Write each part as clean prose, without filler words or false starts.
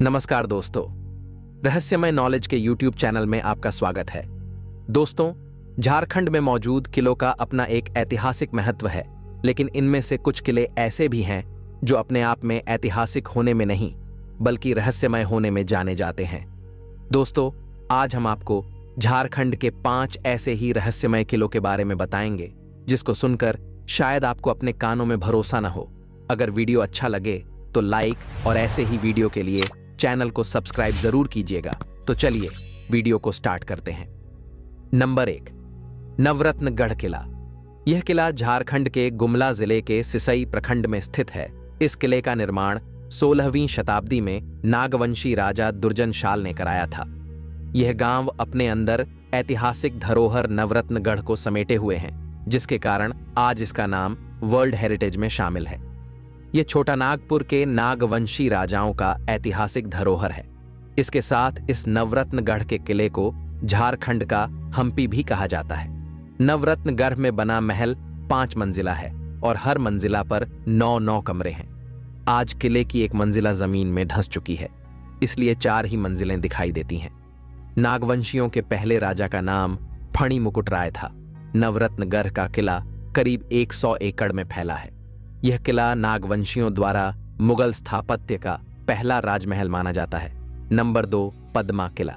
नमस्कार दोस्तों, रहस्यमय नॉलेज के YouTube चैनल में आपका स्वागत है। दोस्तों, झारखंड में मौजूद किलों का अपना एक ऐतिहासिक महत्व है, लेकिन इनमें से कुछ किले ऐसे भी हैं जो अपने आप में ऐतिहासिक होने में नहीं बल्कि रहस्यमय होने में जाने जाते हैं। दोस्तों, आज हम आपको झारखंड के 5 ऐसे ही रहस्यमय किलों के बारे में बताएंगे जिसको सुनकर शायद आपको अपने कानों में भरोसा न हो। अगर वीडियो अच्छा लगे तो लाइक और ऐसे ही वीडियो के लिए चैनल को सब्सक्राइब जरूर कीजिएगा। तो चलिए वीडियो को स्टार्ट करते हैं। नंबर 1, नवरत्नगढ़ किला। यह किला झारखंड के गुमला जिले के सिसई प्रखंड में स्थित है। इस किले का निर्माण 16वीं शताब्दी में नागवंशी राजा दुर्जनशाल ने कराया था। यह गांव अपने अंदर ऐतिहासिक धरोहर नवरत्नगढ़ को समेटे हुए हैं, जिसके कारण आज इसका नाम वर्ल्ड हेरिटेज में शामिल है। यह छोटा नागपुर के नागवंशी राजाओं का ऐतिहासिक धरोहर है। इसके साथ इस नवरत्नगढ़ के किले को झारखंड का हम्पी भी कहा जाता है। नवरत्नगढ़ में बना महल 5 मंजिला है और हर मंजिला पर 9 कमरे हैं। आज किले की एक मंजिला जमीन में धंस चुकी है, इसलिए 4 ही मंजिलें दिखाई देती हैं। नागवंशियों के पहले राजा का नाम फणी मुकुट राय था। नवरत्नगढ़ का किला करीब 100 एकड़ में फैला है। यह किला नागवंशियों द्वारा मुगल स्थापत्य का पहला राजमहल माना जाता है। नंबर 2, पद्मा किला।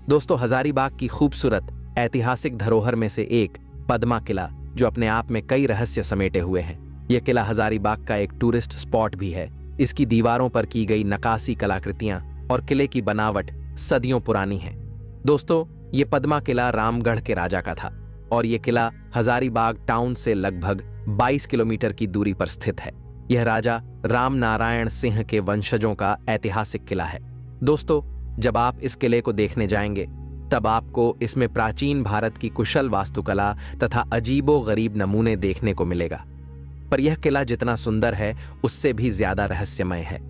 दोस्तों, हजारीबाग की खूबसूरत ऐतिहासिक धरोहर में से एक पद्मा किला, जो अपने आप में कई रहस्य समेटे हुए हैं। यह किला हजारीबाग का एक टूरिस्ट स्पॉट भी है। इसकी दीवारों पर की गई नक्काशी कलाकृतियां और किले की बनावट सदियों पुरानी है। दोस्तों, ये पद्मा किला रामगढ़ के राजा का था और यह किला हजारीबाग टाउन से लगभग 22 किलोमीटर की दूरी पर स्थित है। यह राजा राम नारायण सिंह के वंशजों का ऐतिहासिक किला है। दोस्तों, जब आप इस किले को देखने जाएंगे तब आपको इसमें प्राचीन भारत की कुशल वास्तुकला तथा अजीबो-गरीब नमूने देखने को मिलेगा। पर यह किला जितना सुंदर है उससे भी ज्यादा रहस्यमय है।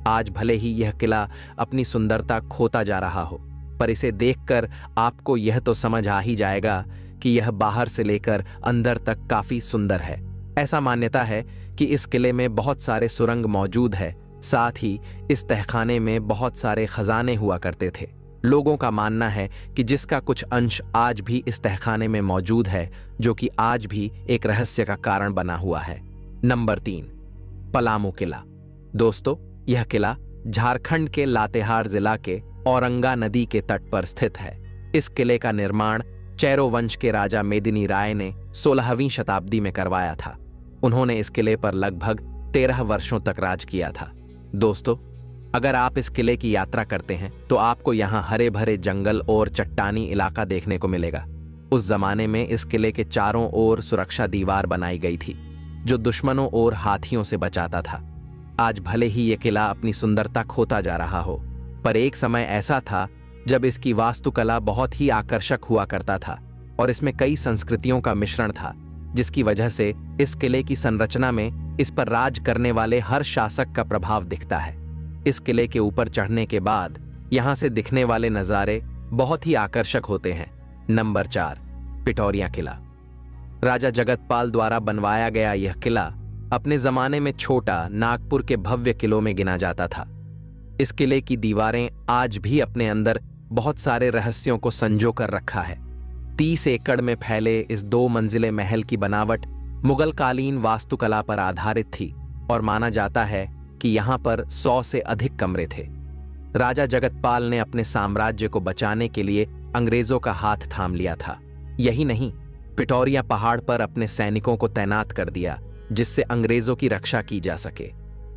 आज भले ही यह किला अपनी सुंदरता खोता जा रहा हो, पर इसे देखकर आपको यह तो समझ आ ही जाएगा कि यह बाहर से लेकर अंदर तक काफी सुंदर है। ऐसा मान्यता है कि इस किले में बहुत सारे सुरंग मौजूद है। साथ ही इस तहखाने में बहुत सारे खजाने हुआ करते थे। लोगों का मानना है कि जिसका कुछ अंश आज भी इस तहखाने में मौजूद है, जो कि आज भी एक रहस्य का कारण बना हुआ है। नंबर 3, पलामू किला। दोस्तों, यह किला झारखंड के लातेहार जिला के औरंगा नदी के तट पर स्थित है। इस किले का निर्माण चैरो वंश के राजा मेदिनी राय ने 16वीं शताब्दी में करवाया था। उन्होंने इस किले पर लगभग 13 वर्षों तक राज किया था। दोस्तों, अगर आप इस किले की यात्रा करते हैं तो आपको यहाँ हरे भरे जंगल और चट्टानी इलाका देखने को मिलेगा। उस जमाने में इस किले के चारों ओर सुरक्षा दीवार बनाई गई थी, जो दुश्मनों और हाथियों से बचाता था। आज भले ही यह किला अपनी सुंदरता खोता जा रहा हो, पर एक समय ऐसा था जब इसकी वास्तुकला बहुत ही आकर्षक हुआ करता था और इसमें कई संस्कृतियों का मिश्रण था, जिसकी वजह से इस किले की संरचना में इस पर राज करने वाले हर शासक का प्रभाव दिखता है। इस किले के ऊपर चढ़ने के बाद यहाँ से दिखने वाले नज़ारे बहुत ही आकर्षक होते हैं। नंबर 4, पिटौरिया किला। राजा जगतपाल द्वारा बनवाया गया यह किला अपने जमाने में छोटा नागपुर के भव्य किलों में गिना जाता था। इस किले की दीवारें आज भी अपने अंदर बहुत सारे रहस्यों को संजो कर रखा है। 30 एकड़ में फैले इस 2 मंजिले महल की बनावट मुगल कालीन वास्तुकला पर आधारित थी और माना जाता है कि यहाँ पर 100 से अधिक कमरे थे। राजा जगतपाल ने अपने साम्राज्य को बचाने के लिए अंग्रेजों का हाथ थाम लिया था। यही नहीं, पिटौरिया पहाड़ पर अपने सैनिकों को तैनात कर दिया, जिससे अंग्रेजों की रक्षा की जा सके।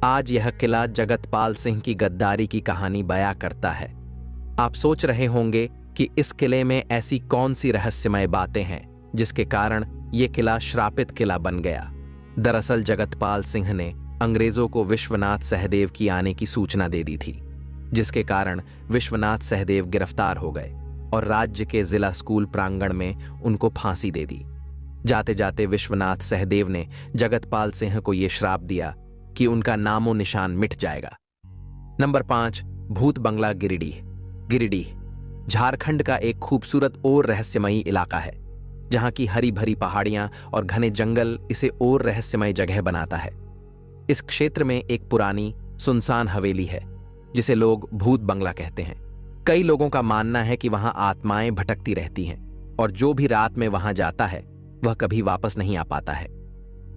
आज यह किला जगतपाल सिंह की गद्दारी की कहानी बयां करता है। आप सोच रहे होंगे कि इस किले में ऐसी कौन सी रहस्यमय बातें हैं जिसके कारण यह किला श्रापित किला बन गया। दरअसल जगतपाल सिंह ने अंग्रेजों को विश्वनाथ सहदेव की आने की सूचना दे दी थी, जिसके कारण विश्वनाथ सहदेव गिरफ्तार हो गए और राज्य के जिला स्कूल प्रांगण में उनको फांसी दे दी। जाते जाते विश्वनाथ सहदेव ने जगतपाल सिंह को यह श्राप दिया कि उनका नामो निशान मिट जाएगा। नंबर 5, भूत बंगला गिरिडीह। गिरिडीह झारखंड का एक खूबसूरत और रहस्यमयी इलाका है, जहां की हरी भरी पहाड़ियां और घने जंगल इसे और रहस्यमय जगह बनाता है। इस क्षेत्र में एक पुरानी सुनसान हवेली है, जिसे लोग भूत बंगला कहते हैं। कई लोगों का मानना है कि वहां आत्माएं भटकती रहती हैं और जो भी रात में वहां जाता है वह कभी वापस नहीं आ पाता है।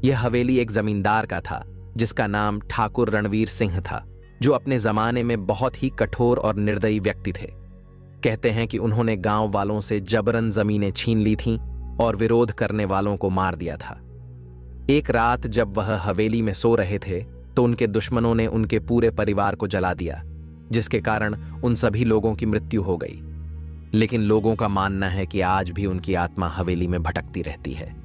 यह हवेली एक जमींदार का था जिसका नाम ठाकुर रणवीर सिंह था, जो अपने जमाने में बहुत ही कठोर और निर्दयी व्यक्ति थे। कहते हैं कि उन्होंने गांव वालों से जबरन जमीनें छीन ली थीं और विरोध करने वालों को मार दिया था। एक रात जब वह हवेली में सो रहे थे तो उनके दुश्मनों ने उनके पूरे परिवार को जला दिया, जिसके कारण उन सभी लोगों की मृत्यु हो गई। लेकिन लोगों का मानना है कि आज भी उनकी आत्मा हवेली में भटकती रहती है।